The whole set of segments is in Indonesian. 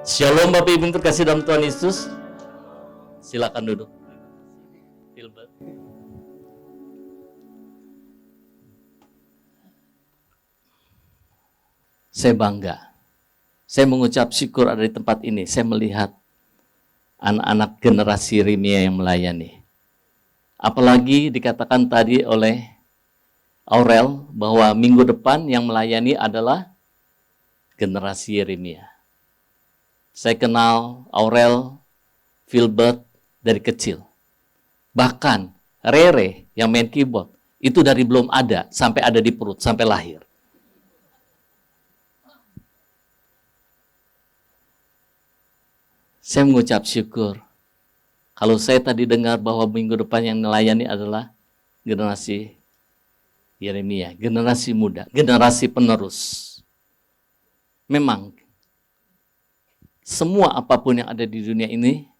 Shalom Bapak Ibu terkasih dalam Tuhan Yesus. Silakan duduk. Filbert. Saya bangga. Saya mengucap syukur ada di tempat ini. Saya melihat anak-anak generasi Rimia yang melayani. Apalagi dikatakan tadi oleh Aurel bahwa minggu depan yang melayani adalah generasi Rimia. Saya kenal Aurel, Filbert dari kecil. Bahkan Rere yang main keyboard, itu dari belum ada sampai ada di perut, sampai lahir. Saya mengucap syukur. Kalau saya tadi dengar bahwa minggu depan yang melayani adalah generasi Yeremia, generasi muda, generasi penerus. Memang semua apapun yang ada di dunia ini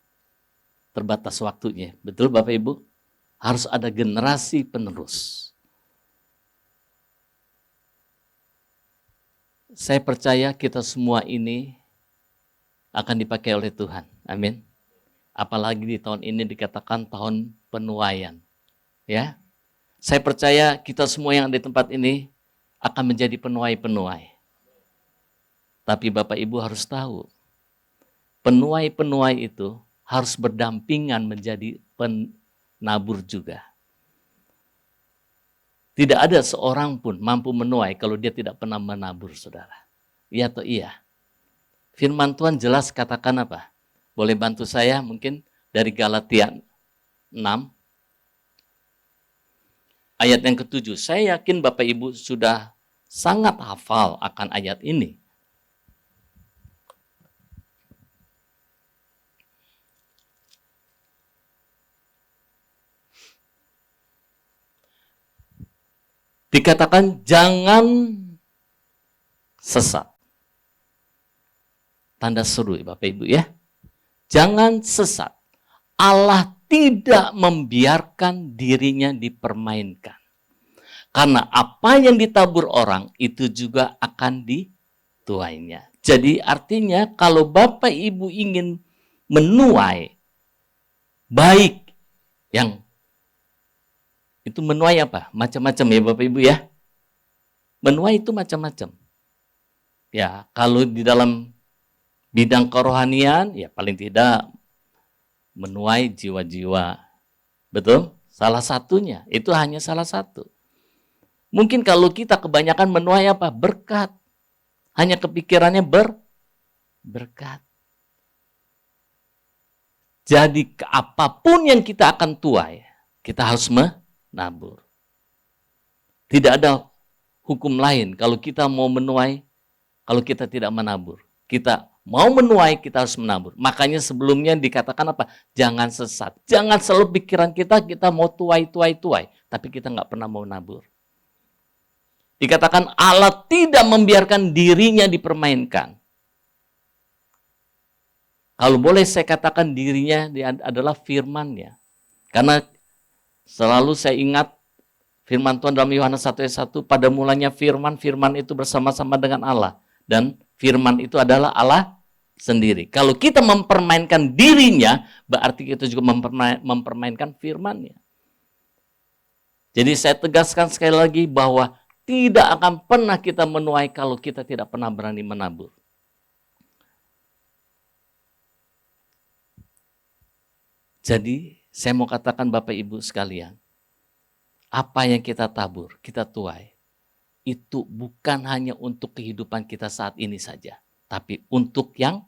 terbatas waktunya. Betul Bapak Ibu? Harus ada generasi penerus. Saya percaya kita semua ini akan dipakai oleh Tuhan. Amin. Apalagi di tahun ini dikatakan tahun penuaian. Ya. Saya percaya kita semua yang ada di tempat ini akan menjadi penuai-penuai. Tapi Bapak Ibu harus tahu, penuai-penuai itu harus berdampingan menjadi penabur juga. Tidak ada seorang pun mampu menuai kalau dia tidak pernah menabur, saudara. Iya atau iya? Firman Tuhan jelas katakan apa? Boleh bantu saya mungkin dari Galatia 6. Ayat yang ke-7. Saya yakin Bapak Ibu sudah sangat hafal akan ayat ini. Dikatakan jangan sesat. Tanda seru ya Bapak Ibu ya. Jangan sesat. Allah tidak membiarkan dirinya dipermainkan. Karena apa yang ditabur orang itu juga akan dituainya. Jadi artinya kalau Bapak Ibu ingin menuai baik yang itu menuai apa? Macam-macam ya Bapak Ibu ya. Menuai itu macam-macam. Ya, kalau di dalam bidang kerohanian, ya paling tidak menuai jiwa-jiwa. Betul? Salah satunya, itu hanya salah satu. Mungkin kalau kita kebanyakan menuai apa? Berkat. Hanya kepikirannya berkat. Jadi apapun yang kita akan tuai, kita harus menabur. Tidak ada hukum lain kalau kita mau menuai, kalau kita tidak menabur. Kita mau menuai, kita harus menabur. Makanya sebelumnya dikatakan apa? Jangan sesat. Jangan selalu pikiran kita mau tuai. Tapi kita nggak pernah mau menabur. Dikatakan Allah tidak membiarkan dirinya dipermainkan. Kalau boleh saya katakan dirinya adalah firman-Nya. Karena selalu saya ingat firman Tuhan dalam Yohanes 1 ayat 1, pada mulanya firman itu bersama-sama dengan Allah. Dan firman itu adalah Allah sendiri. Kalau kita mempermainkan dirinya, berarti kita juga mempermainkan firman-Nya. Jadi saya tegaskan sekali lagi bahwa tidak akan pernah kita menuai kalau kita tidak pernah berani menabur. Jadi saya mau katakan Bapak Ibu sekalian, apa yang kita tabur, kita tuai, itu bukan hanya untuk kehidupan kita saat ini saja, tapi untuk yang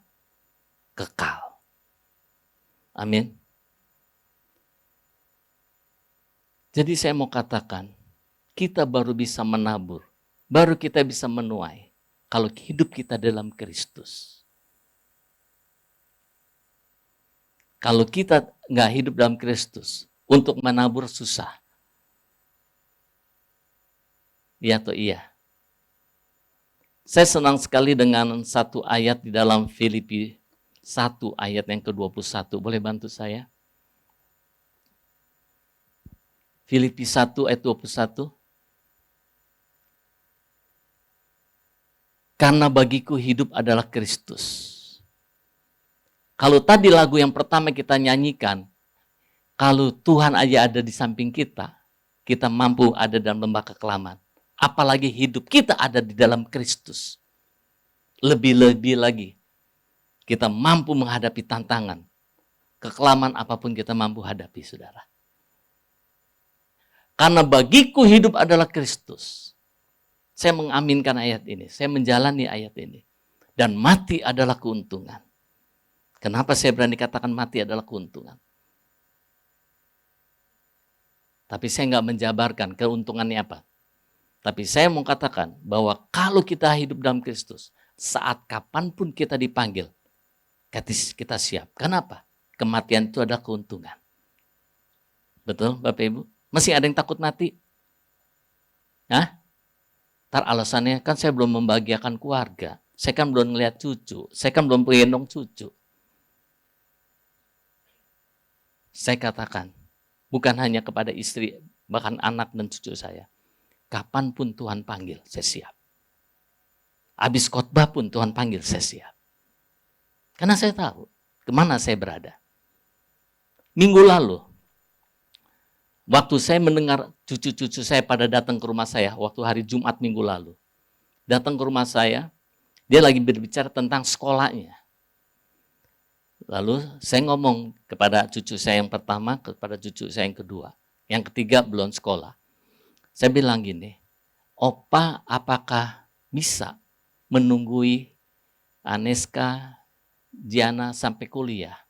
kekal. Amin. Jadi saya mau katakan, kita baru bisa menabur, baru kita bisa menuai, kalau hidup kita dalam Kristus. Kalau kita nggak hidup dalam Kristus, untuk menabur susah. Iya atau iya? Saya senang sekali dengan satu ayat di dalam Filipi 1 ayat yang ke-21. Boleh bantu saya? Filipi 1 ayat 21. Karena bagiku hidup adalah Kristus Kalau tadi lagu yang pertama kita nyanyikan, kalau Tuhan aja ada di samping kita mampu ada dalam lembah kekelaman. Apalagi hidup kita ada di dalam Kristus. Lebih-lebih lagi, kita mampu menghadapi tantangan. Kekelaman apapun kita mampu hadapi, saudara. Karena bagiku hidup adalah Kristus. Saya mengaminkan ayat ini, saya menjalani ayat ini. Dan mati adalah keuntungan. Kenapa saya berani katakan mati adalah keuntungan? Tapi saya nggak menjabarkan keuntungannya apa. Tapi saya mau katakan bahwa kalau kita hidup dalam Kristus, saat kapanpun kita dipanggil, kita siap. Kenapa? Kematian itu adalah keuntungan. Betul Bapak Ibu? Masih ada yang takut mati? Hah? Ntar alasannya kan saya belum membahagiakan keluarga. Saya kan belum melihat cucu. Saya kan belum menggendong cucu. Saya katakan, bukan hanya kepada istri, bahkan anak dan cucu saya. Kapanpun Tuhan panggil, saya siap. Habis khotbah pun Tuhan panggil, saya siap. Karena saya tahu kemana saya berada. Minggu lalu, waktu saya mendengar cucu-cucu saya pada datang ke rumah saya, waktu hari Jumat minggu lalu. Datang ke rumah saya, dia lagi berbicara tentang sekolahnya. Lalu saya ngomong kepada cucu saya yang pertama, kepada cucu saya yang kedua. Yang ketiga belum sekolah. Saya bilang gini, Opa apakah bisa menunggui Aneska, Diana sampai kuliah?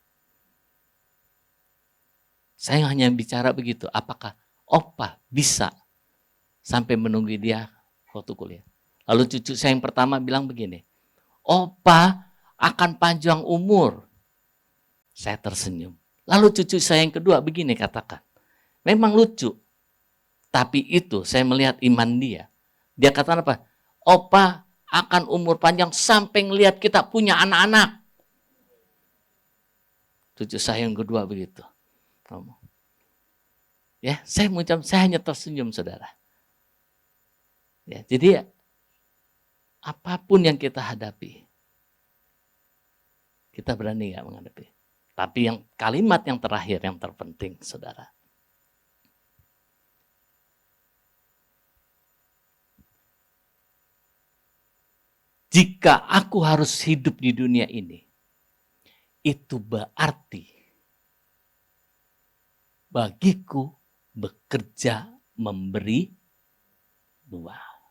Saya hanya bicara begitu, apakah Opa bisa sampai menunggui dia waktu kuliah? Lalu cucu saya yang pertama bilang begini, Opa akan panjang umur. Saya tersenyum. Lalu cucu saya yang kedua begini katakan, memang lucu. Tapi itu saya melihat iman dia. Dia katakan apa? Opa akan umur panjang sampai ngelihat kita punya anak-anak. Cucu saya yang kedua begitu. Ya, saya hanya tersenyum, saudara. Ya, jadi apapun yang kita hadapi, kita berani nggak menghadapi? Tapi yang kalimat yang terakhir yang terpenting, saudara. Jika aku harus hidup di dunia ini, itu berarti bagiku bekerja memberi buah.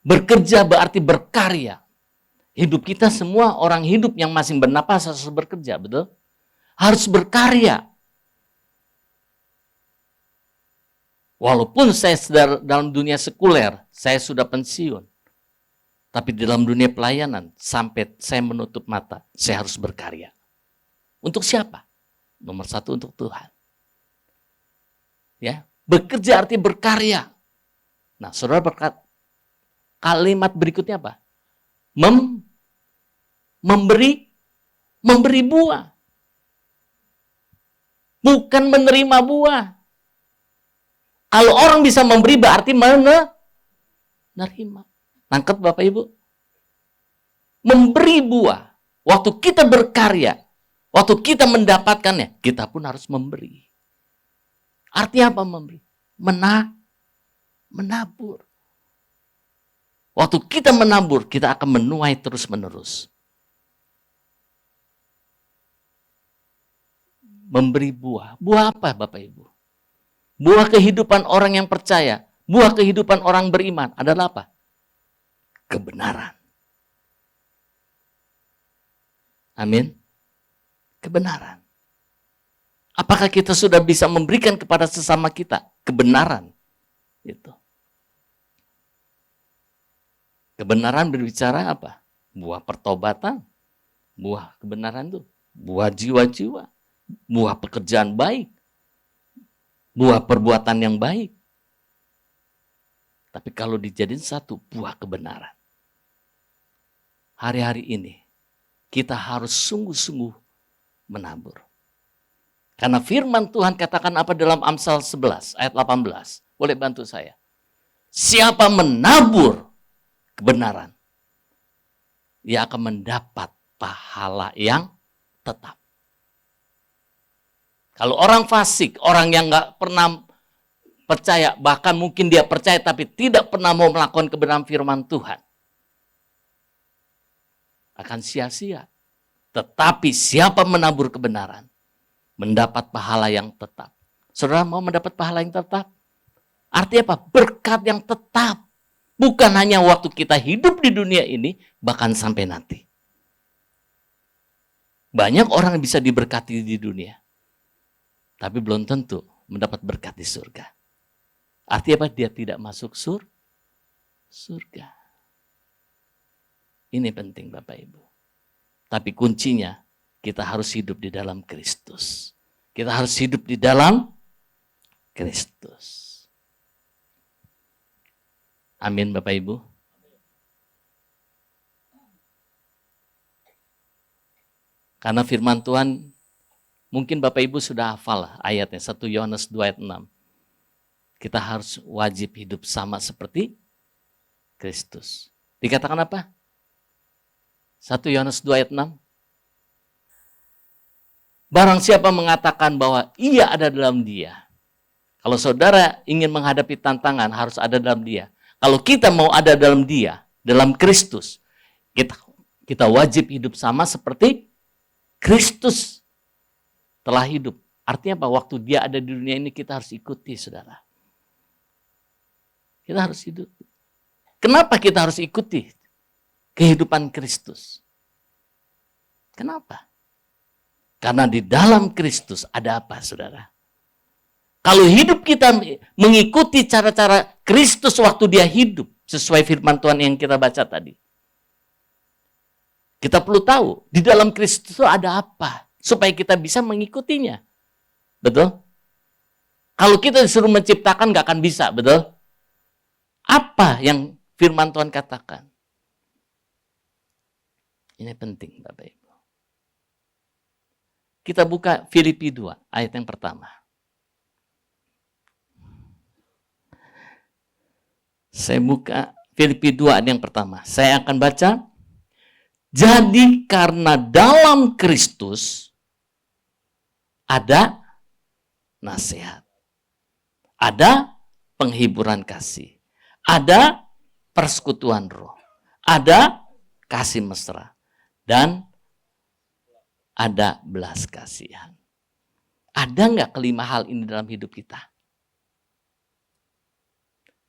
Bekerja berarti berkarya. Hidup kita semua orang hidup yang masih bernapas harus bekerja, betul? Harus berkarya. Walaupun saya dalam dunia sekuler, saya sudah pensiun. Tapi dalam dunia pelayanan, sampai saya menutup mata, saya harus berkarya. Untuk siapa? Nomor satu untuk Tuhan. Ya, bekerja arti berkarya. Nah, saudara berkata, kalimat berikutnya apa? Memberi buah. Bukan menerima buah. Kalau orang bisa memberi berarti menerima. Nangkep Bapak Ibu? Memberi buah. Waktu kita berkarya, waktu kita mendapatkannya, kita pun harus memberi. Artinya apa memberi? Menabur. Waktu kita menabur, kita akan menuai terus-menerus. Memberi buah. Buah apa Bapak Ibu? Buah kehidupan orang yang percaya. Buah kehidupan orang beriman adalah apa? Kebenaran. Amin. Kebenaran. Apakah kita sudah bisa memberikan kepada sesama kita kebenaran? Itu. Kebenaran berbicara apa? Buah pertobatan. Buah kebenaran itu. Buah jiwa-jiwa. Buah pekerjaan baik. Buah perbuatan yang baik. Tapi kalau dijadiin satu, buah kebenaran. Hari-hari ini, kita harus sungguh-sungguh menabur. Karena firman Tuhan katakan apa dalam Amsal 11 ayat 18. Boleh bantu saya? Siapa menabur kebenaran, ia akan mendapat pahala yang tetap. Kalau orang fasik, orang yang nggak pernah percaya, bahkan mungkin dia percaya tapi tidak pernah mau melakukan kebenaran firman Tuhan, akan sia-sia. Tetapi siapa menabur kebenaran, mendapat pahala yang tetap. Saudara mau mendapat pahala yang tetap? Artinya apa? Berkat yang tetap. Bukan hanya waktu kita hidup di dunia ini, bahkan sampai nanti. Banyak orang yang bisa diberkati di dunia, tapi belum tentu mendapat berkat di surga. Artinya apa? Dia tidak masuk surga. Ini penting Bapak Ibu. Tapi kuncinya kita harus hidup di dalam Kristus. Kita harus hidup di dalam Kristus. Amin Bapak Ibu. Karena firman Tuhan, mungkin Bapak Ibu sudah hafal ayatnya, 1 Yohanes 2 ayat 6. Kita harus wajib hidup sama seperti Kristus. Dikatakan apa? 1 Yohanes 2 ayat 6. Barang siapa mengatakan bahwa ia ada dalam dia. Kalau saudara ingin menghadapi tantangan, harus ada dalam dia. Kalau kita mau ada dalam dia, dalam Kristus, kita wajib hidup sama seperti Kristus telah hidup. Artinya apa? Waktu dia ada di dunia ini kita harus ikuti, saudara. Kita harus hidup. Kenapa kita harus ikuti kehidupan Kristus? Kenapa? Karena di dalam Kristus ada apa, saudara? Kalau hidup kita mengikuti cara-cara Kristus waktu dia hidup, sesuai firman Tuhan yang kita baca tadi. Kita perlu tahu, di dalam Kristus itu ada apa, supaya kita bisa mengikutinya. Betul? Kalau kita disuruh menciptakan, gak akan bisa, betul? Apa yang firman Tuhan katakan? Ini penting, Bapak Ibu. Kita buka Filipi 2, ayat yang pertama. Saya buka Filipi 2 ayat yang pertama. Saya akan baca. Jadi karena dalam Kristus ada nasihat. Ada penghiburan kasih. Ada persekutuan roh. Ada kasih mesra. Dan ada belas kasihan. Ada nggak kelima hal ini dalam hidup kita?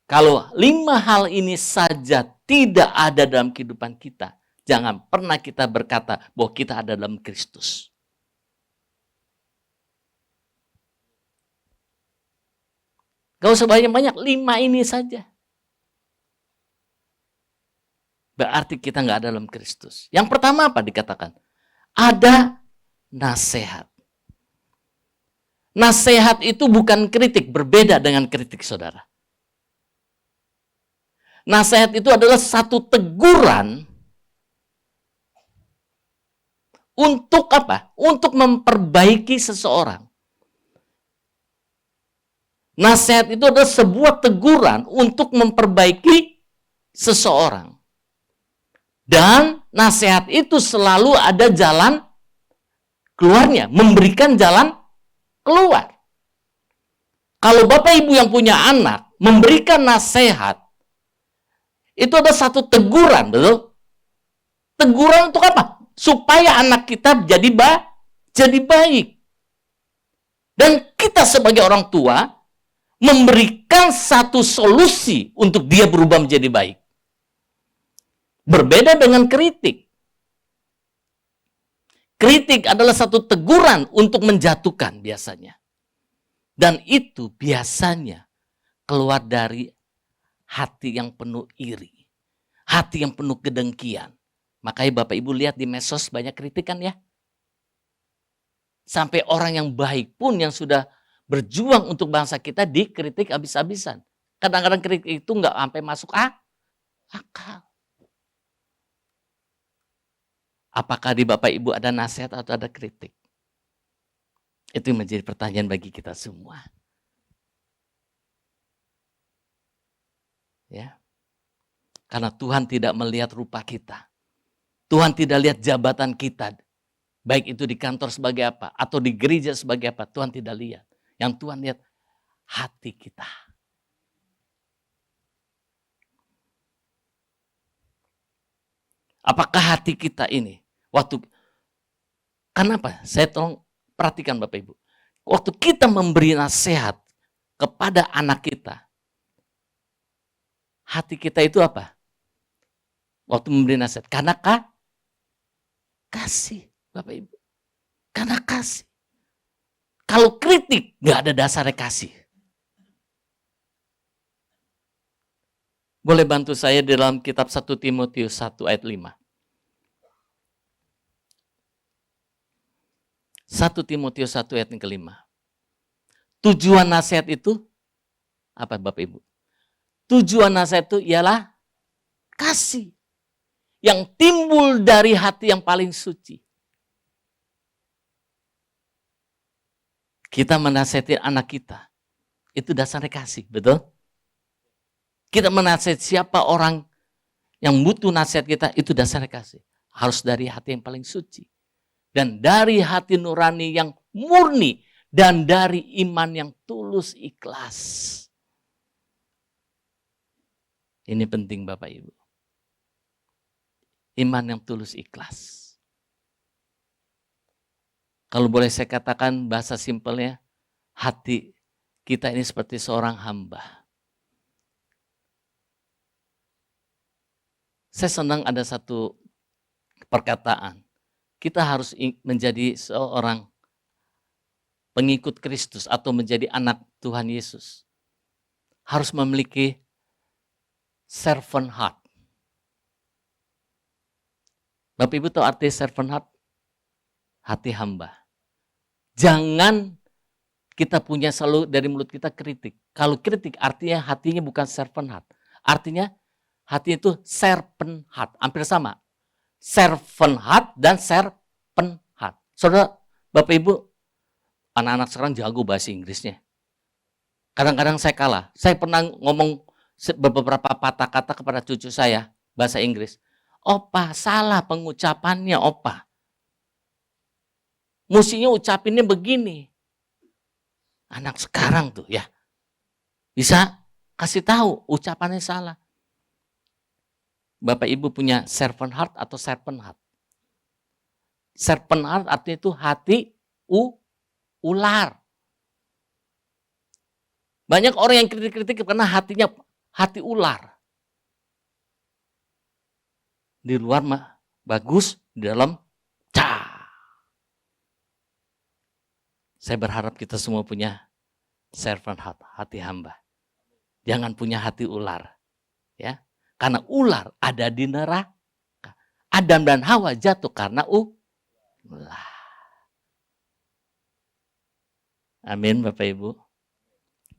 Kalau 5 hal ini saja tidak ada dalam kehidupan kita, jangan pernah kita berkata bahwa kita ada dalam Kristus. Gak usah banyak-banyak, 5 ini saja. Berarti kita gak ada dalam Kristus. Yang pertama apa dikatakan? Ada nasihat. Nasihat itu bukan kritik, berbeda dengan kritik saudara. Nasihat itu adalah satu teguran untuk apa? Untuk memperbaiki seseorang. Nasihat itu adalah sebuah teguran untuk memperbaiki seseorang. Dan nasihat itu selalu ada jalan keluarnya, memberikan jalan keluar. Kalau Bapak Ibu yang punya anak memberikan nasihat, itu ada satu teguran, betul? Teguran untuk apa? Supaya anak kita jadi baik. Dan kita sebagai orang tua memberikan satu solusi untuk dia berubah menjadi baik. Berbeda dengan kritik. Kritik adalah satu teguran untuk menjatuhkan biasanya. Dan itu biasanya keluar dari hati yang penuh iri. Hati yang penuh kedengkian. Makanya Bapak Ibu lihat di medsos banyak kritikan ya. Sampai orang yang baik pun yang sudah berjuang untuk bangsa kita dikritik habis-habisan. Kadang-kadang kritik itu nggak sampai masuk akal. Apakah di Bapak Ibu ada nasihat atau ada kritik? Itu menjadi pertanyaan bagi kita semua. Ya. Karena Tuhan tidak melihat rupa kita. Tuhan tidak lihat jabatan kita Baik itu di kantor sebagai apa, atau di gereja sebagai apa, Tuhan tidak lihat. Yang Tuhan lihat hati kita. Apakah hati kita ini, kenapa? Saya tolong perhatikan Bapak Ibu. Waktu kita memberi nasihat kepada anak kita, hati kita itu apa? Waktu memberi nasihat, karena kasih Bapak Ibu. Karena kasih. Kalau kritik, nggak ada dasarnya kasih. Boleh bantu saya dalam kitab 1 Timotius 1 ayat 5. 1 Timotius 1 ayat yang kelima. Tujuan nasihat itu apa Bapak Ibu? Tujuan nasihat itu ialah kasih yang timbul dari hati yang paling suci. Kita menasihati anak kita, itu dasarnya kasih, betul? Kita menasihati siapa orang yang butuh nasihat kita, itu dasarnya kasih. Harus dari hati yang paling suci. Dan dari hati nurani yang murni. Dan dari iman yang tulus ikhlas. Ini penting Bapak Ibu. Iman yang tulus ikhlas. Kalau boleh saya katakan bahasa simpelnya, hati kita ini seperti seorang hamba. Saya senang ada satu perkataan. Kita harus menjadi seorang pengikut Kristus atau menjadi anak Tuhan Yesus. Harus memiliki servant heart. Bapak Ibu tahu arti servant heart? Hati hamba. Jangan kita punya selalu dari mulut kita kritik. Kalau kritik artinya hatinya bukan servant heart. Artinya hati itu serpent heart. Hampir sama. Servant heart dan serpent heart. Saudara, Bapak Ibu, anak-anak sekarang jago bahasa Inggrisnya. Kadang-kadang saya kalah. Saya pernah ngomong beberapa patah kata kepada cucu saya, bahasa Inggris. Opa, salah pengucapannya, Opa. Mestinya ucapinnya begini. Anak sekarang tuh ya, bisa kasih tahu ucapannya salah. Bapak Ibu punya servant heart atau serpent heart? Serpent heart artinya itu hati ular. Banyak orang yang kritik-kritik karena hatinya hati ular. Di luar mah bagus, di dalam Saya berharap kita semua punya servant heart, hati hamba. Jangan punya hati ular. Ya. Karena ular ada di neraka. Adam dan Hawa jatuh karena ular. Amin Bapak Ibu.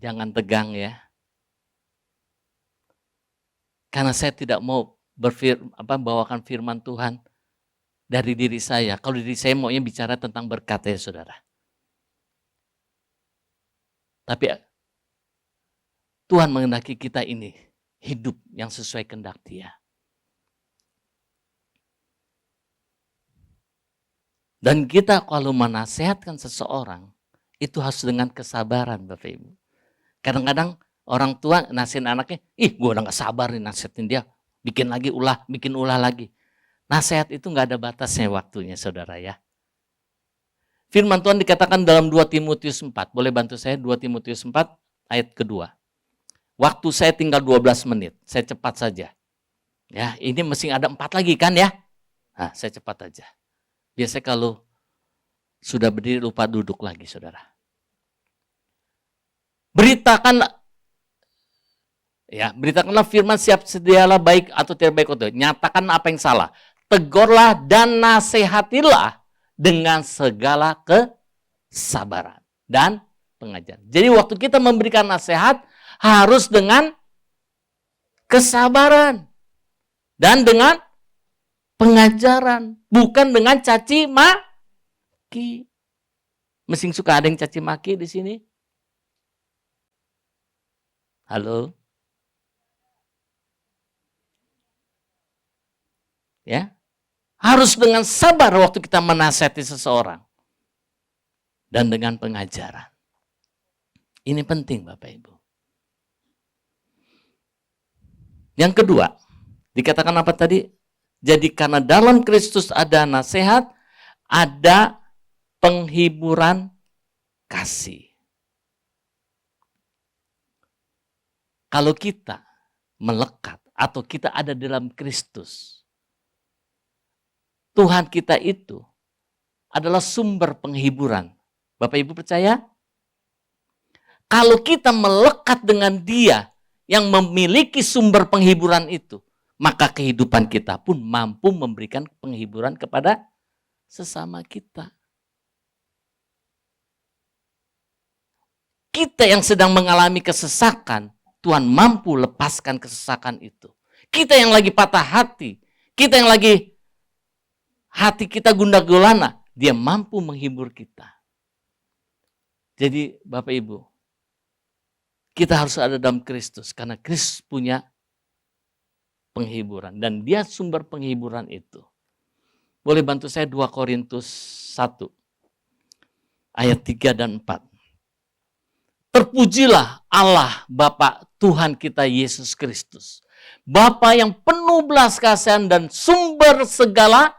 Jangan tegang ya. Karena saya tidak mau bawakan firman Tuhan dari diri saya. Kalau diri saya maunya bicara tentang berkat ya saudara. Tapi Tuhan menghendaki kita ini hidup yang sesuai kehendak Dia. Dan kita kalau menasehatkan seseorang, itu harus dengan kesabaran Bapak Ibu. Kadang-kadang orang tua nasihatin anaknya, gue udah gak sabar nih nasihatin dia, bikin ulah lagi. Nasihat itu gak ada batasnya waktunya saudara ya. Firman Tuhan dikatakan dalam 2 Timotius 4. Boleh bantu saya 2 Timotius 4 ayat kedua. Waktu saya tinggal 12 menit. Saya cepat saja. Ya, ini mesti ada 4 lagi kan ya? Nah, saya cepat aja. Biasanya kalau sudah berdiri lupa duduk lagi saudara. Beritakanlah firman, siap sedialah baik atau tidak baik itu. Nyatakan apa yang salah. Tegurlah dan nasihatilah dengan segala kesabaran dan pengajaran. Jadi waktu kita memberikan nasihat harus dengan kesabaran dan dengan pengajaran, bukan dengan caci maki. Mesti suka ada yang caci maki di sini? Halo? Ya? Harus dengan sabar waktu kita menasihati seseorang. Dan dengan pengajaran. Ini penting Bapak Ibu. Yang kedua, dikatakan apa tadi? Jadi karena dalam Kristus ada nasihat, ada penghiburan kasih. Kalau kita melekat atau kita ada dalam Kristus, Tuhan kita itu adalah sumber penghiburan. Bapak Ibu percaya? Kalau kita melekat dengan Dia yang memiliki sumber penghiburan itu, maka kehidupan kita pun mampu memberikan penghiburan kepada sesama kita. Kita yang sedang mengalami kesesakan, Tuhan mampu lepaskan kesesakan itu. Kita yang lagi patah hati, kita yang lagi hati kita gundah gulana, Dia mampu menghibur kita. Jadi Bapak Ibu, kita harus ada dalam Kristus karena Kristus punya penghiburan dan Dia sumber penghiburan itu. Boleh bantu saya 2 Korintus 1 ayat 3 dan 4. Terpujilah Allah Bapa Tuhan kita Yesus Kristus, Bapa yang penuh belas kasihan dan sumber segala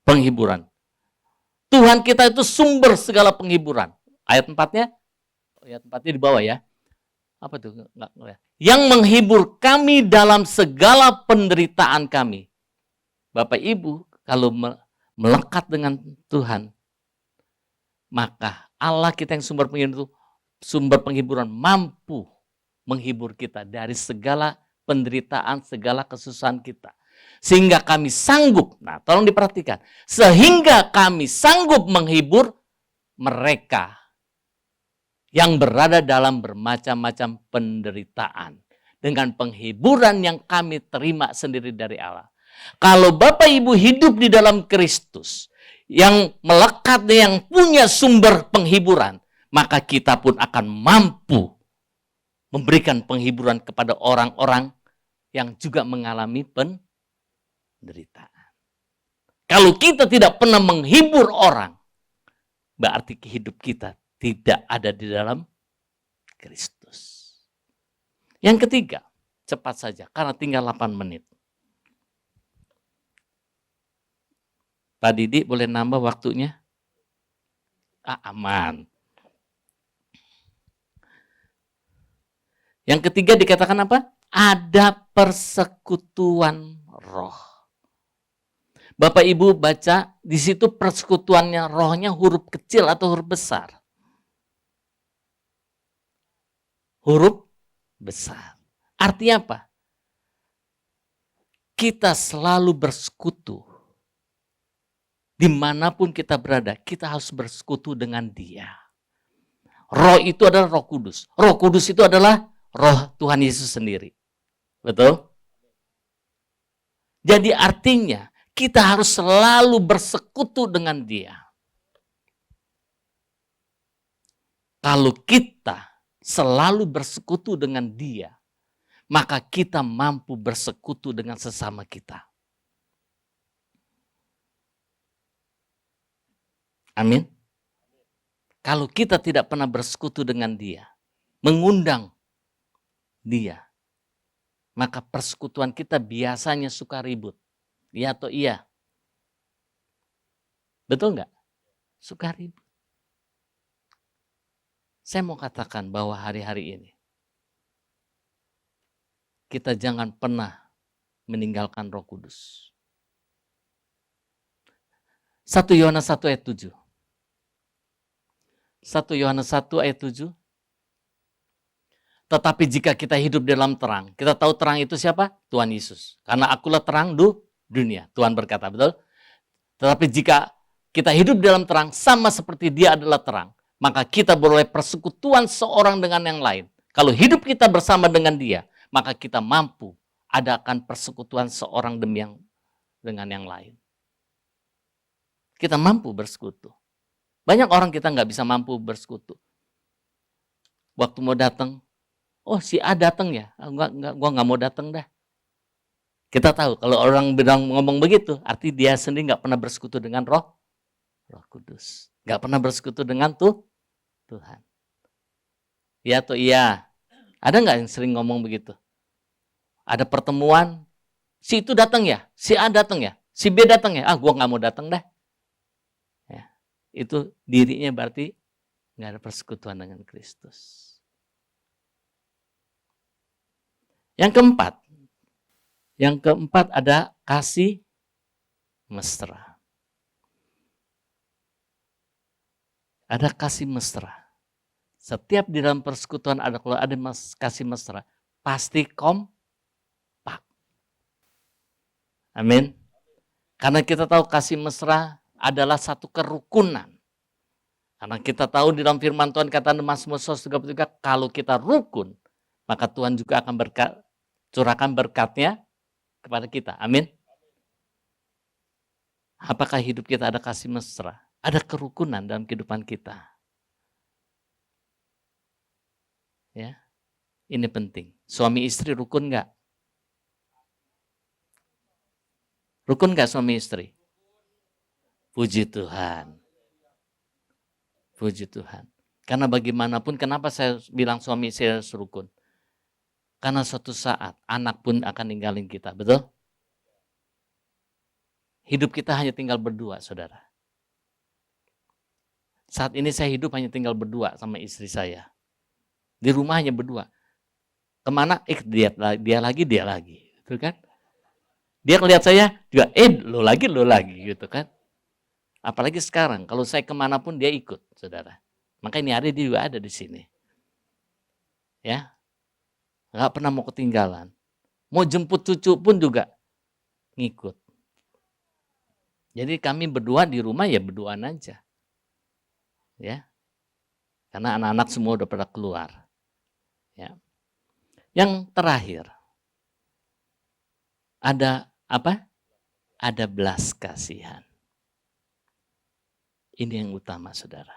penghiburan. Tuhan kita itu sumber segala penghiburan. Ayat 4-nya? Ayat 4-nya di bawah ya. Apa tuh? Yang menghibur kami dalam segala penderitaan kami. Bapak Ibu, kalau melekat dengan Tuhan, maka Allah kita yang sumber penghiburan mampu menghibur kita dari segala penderitaan, segala kesusahan kita. Sehingga kami sanggup, nah tolong diperhatikan, sehingga kami sanggup menghibur mereka yang berada dalam bermacam-macam penderitaan dengan penghiburan yang kami terima sendiri dari Allah. Kalau Bapak Ibu hidup di dalam Kristus yang melekat, yang punya sumber penghiburan, maka kita pun akan mampu memberikan penghiburan kepada orang-orang yang juga mengalami penderitaan. Kalau kita tidak pernah menghibur orang, berarti hidup kita tidak ada di dalam Kristus. Yang ketiga, cepat saja karena tinggal 8 menit. Pak Didi boleh nambah waktunya? Aman. Yang ketiga dikatakan apa? Ada persekutuan roh. Bapak Ibu baca di situ persekutuannya rohnya huruf kecil atau huruf besar? Huruf besar. Artinya apa? Kita selalu bersekutu. Dimanapun kita berada, kita harus bersekutu dengan Dia. Roh itu adalah Roh Kudus. Roh Kudus itu adalah Roh Tuhan Yesus sendiri. Betul? Jadi artinya kita harus selalu bersekutu dengan Dia. Kalau kita selalu bersekutu dengan Dia, maka kita mampu bersekutu dengan sesama kita. Amin. Kalau kita tidak pernah bersekutu dengan Dia, mengundang Dia, maka persekutuan kita biasanya suka ribut. Iya atau iya? Betul nggak? Suka ribut. Saya mau katakan bahwa hari-hari ini kita jangan pernah meninggalkan Roh Kudus. 1 Yohanes 1 ayat 7. 1 Yohanes 1 ayat 7. Tetapi jika kita hidup dalam terang, kita tahu terang itu siapa? Tuhan Yesus. Karena akulah terang dunia. Tuhan berkata, betul? Tetapi jika kita hidup dalam terang sama seperti Dia adalah terang, maka kita beroleh persekutuan seorang dengan yang lain. Kalau hidup kita bersama dengan Dia, maka kita mampu adakan persekutuan seorang dengan yang lain. Kita mampu bersekutu. Banyak orang kita nggak bisa mampu bersekutu. Waktu mau datang, oh si A datang ya, gua nggak mau datang dah. Kita tahu kalau orang bilang ngomong begitu, arti dia sendiri nggak pernah bersekutu dengan Roh Kudus. Nggak pernah bersekutu dengan Tuhan. Iya atau iya? Ada nggak yang sering ngomong begitu? Ada pertemuan, si itu datang ya, si A datang ya, si B datang ya, gua nggak mau datang dah. Ya, itu dirinya berarti nggak ada persekutuan dengan Kristus. Yang keempat ada kasih mesra. Ada kasih mesra. Setiap di dalam persekutuan kalau ada kasih mesra, pasti kompak. Amin. Karena kita tahu kasih mesra adalah satu kerukunan. Karena kita tahu di dalam firman Tuhan kata Mazmur 133, kalau kita rukun, maka Tuhan juga akan curahkan berkatnya kepada kita. Amin. Apakah hidup kita ada kasih mesra? Ada kerukunan dalam kehidupan kita. Ya, ini penting. Suami istri rukun nggak? Rukun nggak suami istri? Puji Tuhan. Puji Tuhan. Karena bagaimanapun, kenapa saya bilang suami istri harus rukun? Karena suatu saat anak pun akan ninggalin kita, betul? Hidup kita hanya tinggal berdua, saudara. Saat ini saya hidup hanya tinggal berdua sama istri saya. Di rumah hanya berdua. Kemana? Dia lagi. Gitu kan? Dia ngeliat saya juga, lo lagi gitu kan. Apalagi sekarang, kalau saya kemana pun dia ikut, saudara. Maka ini hari dia juga ada di sini. Ya, nggak pernah mau ketinggalan. Mau jemput cucu pun juga ngikut. Jadi kami berdua di rumah ya berduaan aja. Ya. Karena anak-anak semua udah pada keluar. Ya. Yang terakhir, ada apa? Ada belas kasihan. Ini yang utama, saudara.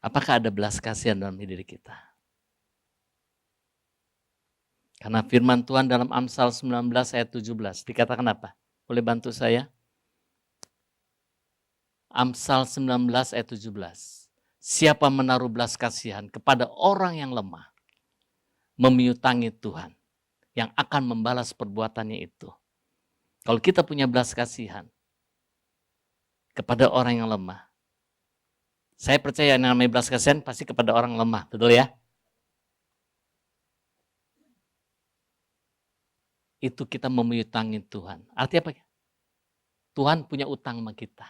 Apakah ada belas kasihan dalam diri kita? Karena firman Tuhan dalam Amsal 19 ayat 17 dikatakan apa? Boleh bantu saya? Amsal 19 ayat 17. Siapa menaruh belas kasihan kepada orang yang lemah, memiutangi Tuhan yang akan membalas perbuatannya itu. Kalau kita punya belas kasihan kepada orang yang lemah, saya percaya yang namanya belas kasihan pasti kepada orang lemah, betul ya? Itu kita memiutangi Tuhan. Artinya apa? Tuhan punya utang sama kita.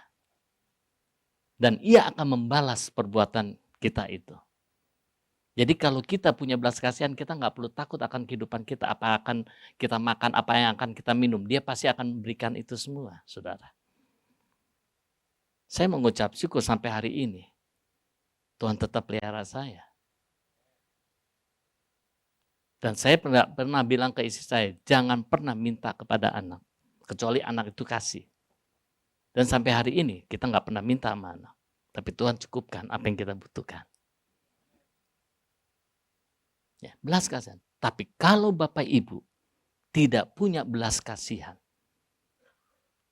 Dan ia akan membalas perbuatan kita itu. Jadi kalau kita punya belas kasihan, kita nggak perlu takut akan kehidupan kita. Apa akan kita makan, apa yang akan kita minum. Dia pasti akan memberikan itu semua, saudara. Saya mengucap syukur sampai hari ini. Tuhan tetap pelihara saya. Dan saya pernah bilang ke istri saya, jangan pernah minta kepada anak. Kecuali anak itu kasih. Dan sampai hari ini kita nggak pernah minta sama anak. Tapi Tuhan cukupkan apa yang kita butuhkan. Ya, belas kasihan. Tapi kalau Bapak Ibu tidak punya belas kasihan,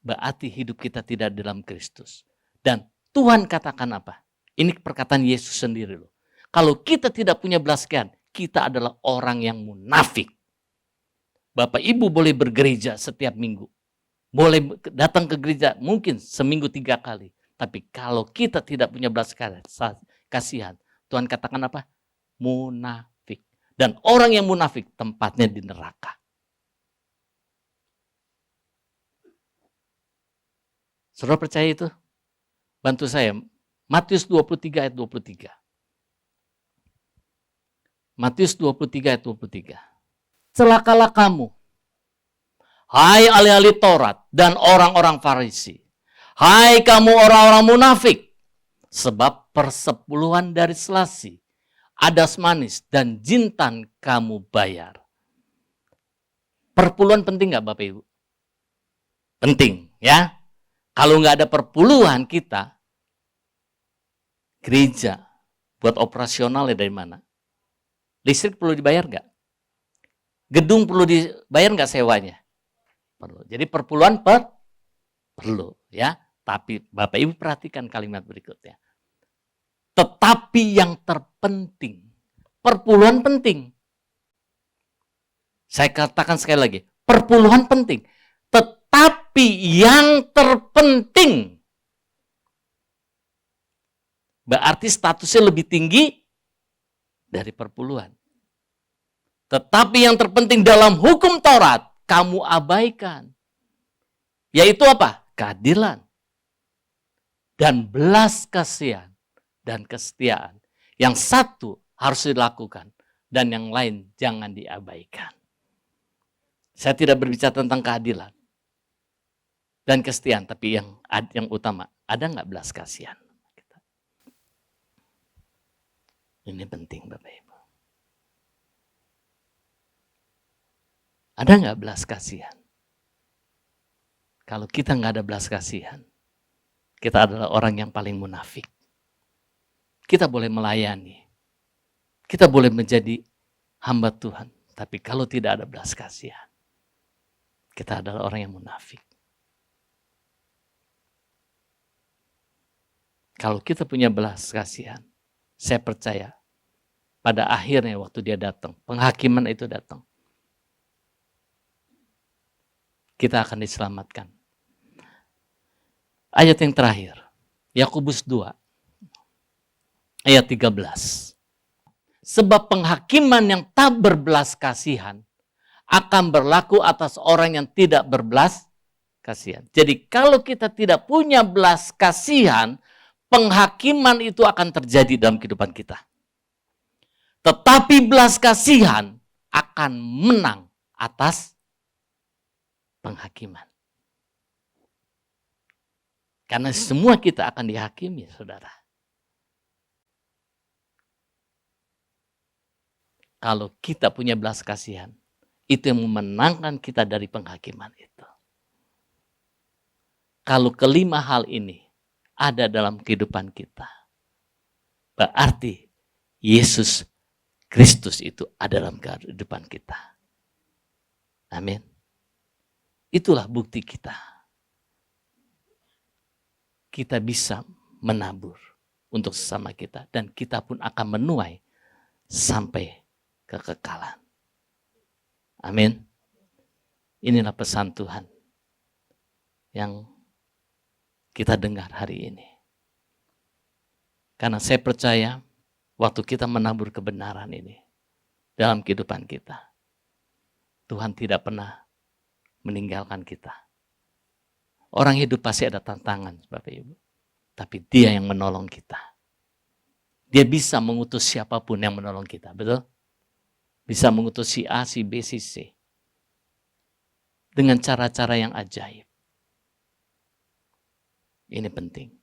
berarti hidup kita tidak dalam Kristus. Dan Tuhan katakan apa? Ini perkataan Yesus sendiri loh. Kalau kita tidak punya belas kasihan, kita adalah orang yang munafik. Bapak Ibu boleh bergereja setiap minggu. Boleh datang ke gereja mungkin seminggu 3 kali. Tapi kalau kita tidak punya belas kasihan, Tuhan katakan apa? Munafik. Dan orang yang munafik tempatnya di neraka. Saudara percaya itu? Bantu saya. Matius 23 ayat 23. Matius 23 ayat 23. Celakalah kamu, hai ahli-ahli Taurat dan orang-orang Farisi. Hai kamu orang-orang munafik. Sebab persepuluhan dari selasi, adas manis dan jintan kamu bayar. Perpuluhan penting gak Bapak Ibu? Penting ya. Kalau gak ada perpuluhan kita, gereja buat operasionalnya dari mana? Listrik perlu dibayar gak? Gedung perlu dibayar gak sewanya? perlu. Jadi perpuluhan perlu ya. Tapi Bapak Ibu perhatikan kalimat berikutnya. Tetapi yang terpenting, perpuluhan penting. Saya katakan sekali lagi, perpuluhan penting. Tetapi yang terpenting, berarti statusnya lebih tinggi dari perpuluhan. Tetapi yang terpenting dalam hukum Taurat, kamu abaikan. Yaitu apa? Keadilan. Dan belas kasihan dan kesetiaan. Yang satu harus dilakukan dan yang lain jangan diabaikan. Saya tidak berbicara tentang keadilan dan kesetiaan, tapi yang utama, ada nggak belas kasihan? Ini penting Bapak Ibu. Ada nggak belas kasihan? Kalau kita nggak ada belas kasihan, kita adalah orang yang paling munafik. Kita boleh melayani. Kita boleh menjadi hamba Tuhan. Tapi kalau tidak ada belas kasihan, kita adalah orang yang munafik. Kalau kita punya belas kasihan, saya percaya pada akhirnya waktu dia datang, penghakiman itu datang, kita akan diselamatkan. Ayat yang terakhir, Yakobus 2, ayat 13. Sebab penghakiman yang tak berbelas kasihan akan berlaku atas orang yang tidak berbelas kasihan. Jadi kalau kita tidak punya belas kasihan, penghakiman itu akan terjadi dalam kehidupan kita. Tetapi belas kasihan akan menang atas penghakiman. Karena semua kita akan dihakimi, saudara. Kalau kita punya belas kasihan, itu yang memenangkan kita dari penghakiman itu. Kalau kelima hal ini ada dalam kehidupan kita, berarti Yesus Kristus itu ada dalam kehidupan kita. Amin. Itulah bukti kita. Kita bisa menabur untuk sesama kita. Dan kita pun akan menuai sampai kekekalan. Amin. Inilah pesan Tuhan yang kita dengar hari ini. Karena saya percaya waktu kita menabur kebenaran ini dalam kehidupan kita, Tuhan tidak pernah meninggalkan kita. Orang hidup pasti ada tantangan, Bapak Ibu. Tapi Dia yang menolong kita. Dia bisa mengutus siapapun yang menolong kita, betul? Bisa mengutus si A, si B, si C. Dengan cara-cara yang ajaib. Ini penting.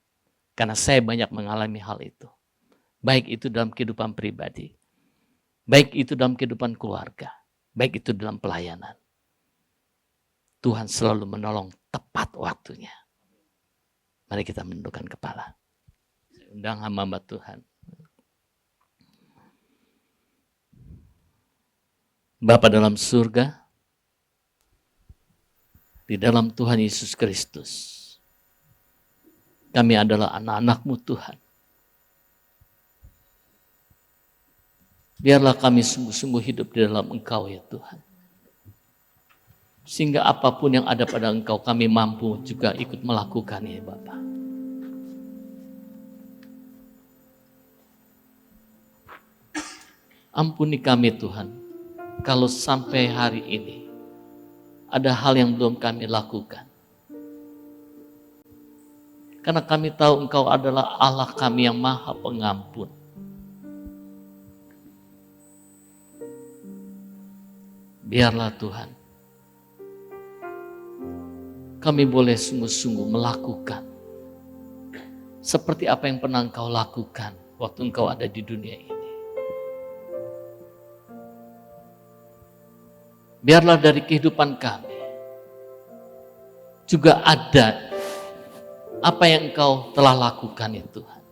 Karena saya banyak mengalami hal itu. Baik itu dalam kehidupan pribadi. Baik itu dalam kehidupan keluarga. Baik itu dalam pelayanan. Tuhan selalu menolong tepat waktunya. Mari kita menundukkan kepala. Saya undang hamba Tuhan. Bapa dalam surga, di dalam Tuhan Yesus Kristus, kami adalah anak-anak-Mu Tuhan. Biarlah kami sungguh-sungguh hidup di dalam Engkau ya Tuhan. Sehingga apapun yang ada pada Engkau kami mampu juga ikut melakukan ya Bapa. Ampuni kami Tuhan, kalau sampai hari ini ada hal yang belum kami lakukan. Karena kami tahu Engkau adalah Allah kami yang Maha Pengampun. Biarlah Tuhan, kami boleh sungguh-sungguh melakukan seperti apa yang pernah Engkau lakukan waktu Engkau ada di dunia ini. Biarlah dari kehidupan kami juga ada apa yang Engkau telah lakukan ya Tuhan.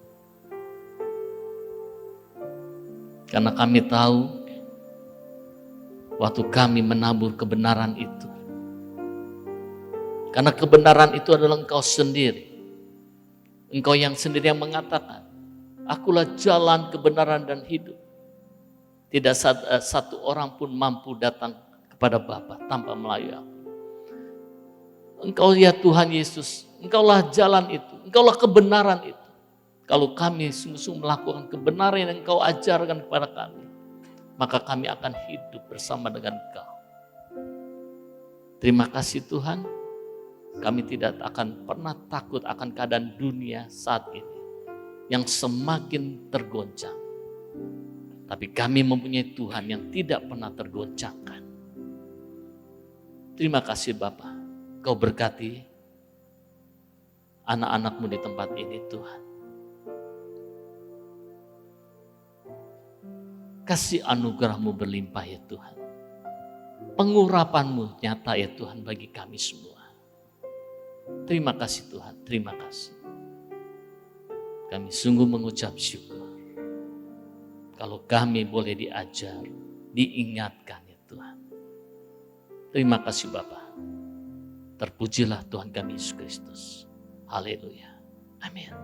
Karena kami tahu waktu kami menabur kebenaran itu, Karena kebenaran itu adalah Engkau sendiri. Engkau yang sendiri yang mengatakan, akulah jalan, kebenaran, dan hidup. Tidak satu orang pun mampu datang kepada Bapa tanpa melalui aku. Engkau ya Tuhan Yesus, Engkaulah jalan itu, Engkaulah kebenaran itu. Kalau kami sungguh-sungguh melakukan kebenaran yang Engkau ajarkan kepada kami, maka kami akan hidup bersama dengan Engkau. Terima kasih Tuhan, kami tidak akan pernah takut akan keadaan dunia saat ini yang semakin tergoncang. Tapi kami mempunyai Tuhan yang tidak pernah tergoncangkan. Terima kasih Bapa. Kau berkati anak-anak-Mu di tempat ini Tuhan. Kasih anugerah-Mu berlimpah ya Tuhan. Pengurapan-Mu nyata ya Tuhan bagi kami semua. Terima kasih Tuhan, terima kasih. Kami sungguh mengucap syukur. Kalau kami boleh diajar, diingatkan ya Tuhan. Terima kasih Bapa. Terpujilah Tuhan kami Yesus Kristus. Haleluya. Amin.